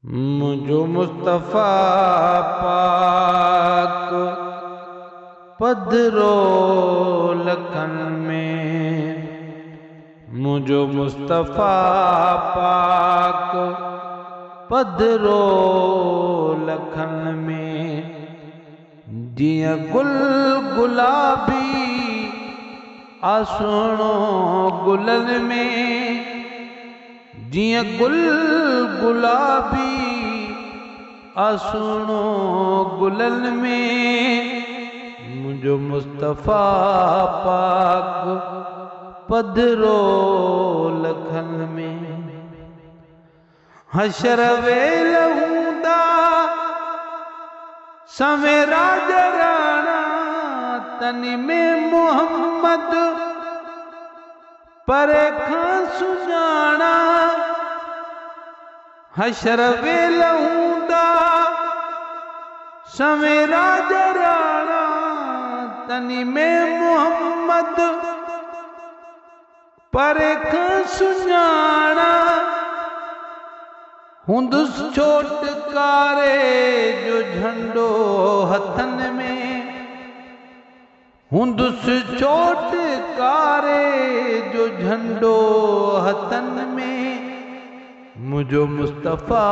मुझो मुस्तफ़ा पाक पधरो लखन में, मुझो मुस्तफ़ा पाक पधरो लखन में। जिया गुल गुलाबी आसुणो गुलन में, जिया गुल गुलाबी आसुणो गुलन में। मुझो मुस्तफ़ा पाक पधरो लखन में। हशर वेल हूंदा सवेरा जराना, तनि में मोहम्मद परे खां सुञाणा। हशर वेल हूंदा सवेरा जराना, तनि में मोहम्मद परे खां सुञाणा। हुंदुस छोटकारे जो झंडो हथन में, हुंदुस छोटकारे जो झंडो हथन में। मुझो मुस्तफ़ा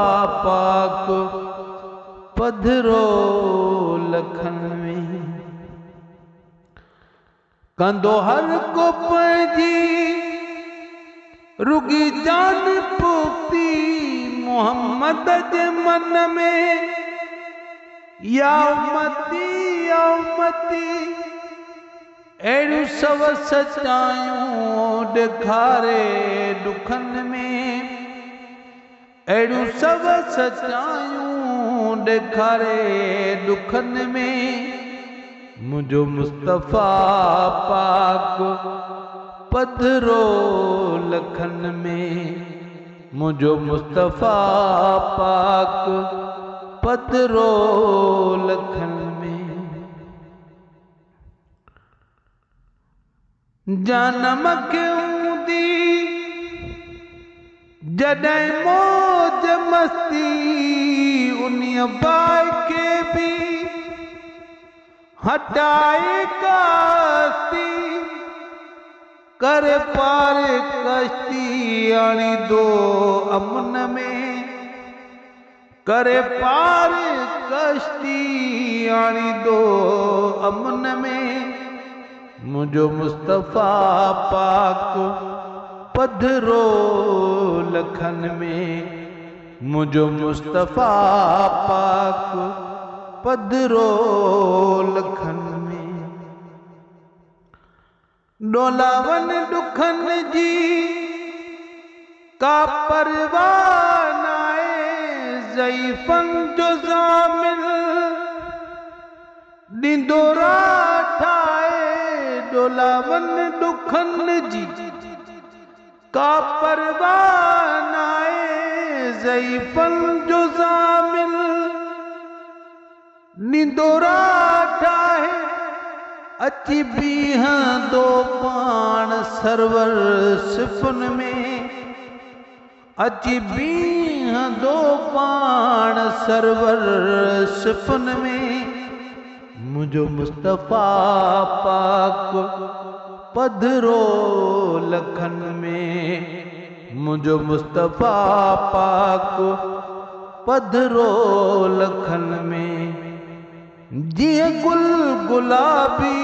पाक पधरो लखन में। कंदो हर को पंहिंजी रुगी जान पोखती, मोहम्मद जे मन में या उम्मती या उम्मती। अहिड़ियूं सव सचायूं ॾेखारे दुखन में, अहिड़ियूं सव सचायूं ॾेखारे दुखन में। मुझो मुस्तफ़ा पाक पधरो लखन में, मुझो मुस्तफ़ा पाक पधरो लखन में। जानम खे हूंदी जॾहिं मौज मस्ती, उन्हीअ बाई खे बि हटाए कास्ती। करे पार कश्ती आणी दो अमन में, करे पार कश्ती आणी दो अमन में। मुझो मुस्तफ़ा पाक पधरो लखन में, मुझो मुस्तफ़ा पाक पधरो लखन में। डोलावन दुखन जी का परवाह नाहे, ज़ईफ़न जो ज़ामिन ॾींदो राह ठाहे। डोलावन दुखन जी का परवाह नाहे, ज़ईफ़न जो ज़ामिन ॾींदो राह ठाहे। अची बीहंदो पाण सरवर सिफ़ुन में, अची बीहंदो पाण सरवर सिफ़ुन में। मुझो मुस्तफ़ा पाक पधरो लखन में, मुझो मुस्तफ़ा पाक पधरो लखन में। जिया गुल गुलाबी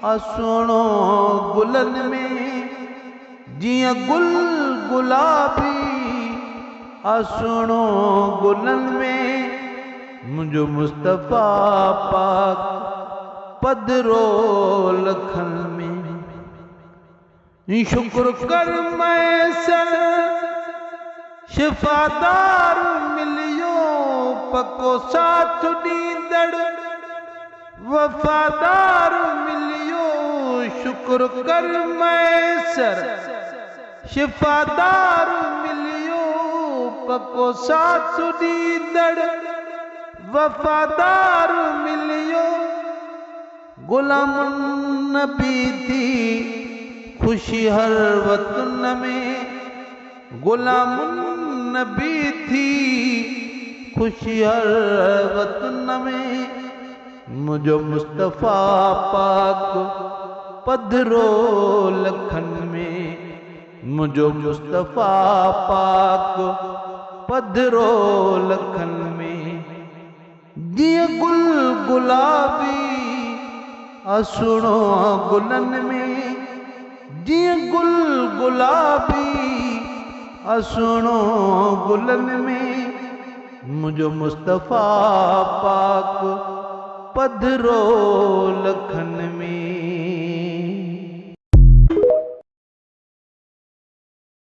आसुणो गुलन में, जिया गुल गुलाबी आसुणो गुलन में। मुझो मुस्तफ़ा पाक पधरो लखन में। शुक्र कर मैसर शिफ़ादार मिलियो, पको साथ ॾींदड़ वफ़ादार मिलियो। शुक्र कर मैसर शिफ़ादार मिलियो, पको साथ ॾींदड़ वफ़ादार मिलियो। गुलामुन नबी थी ख़ुशी हर वतन में, गुलामुन नबी थी खुशी हर वतन में, मुझो मुस्तफ़ा पाक पधरो लखन में, मुझो मुस्तफ़ा पाक पधरो लखन में। जीअं गुल गुलाबी असुणो गुलन में, जीअं गुल गुलाबी असुणो गुलन में, मुझो मुस्तफ़ा पाक पधरो लखन में।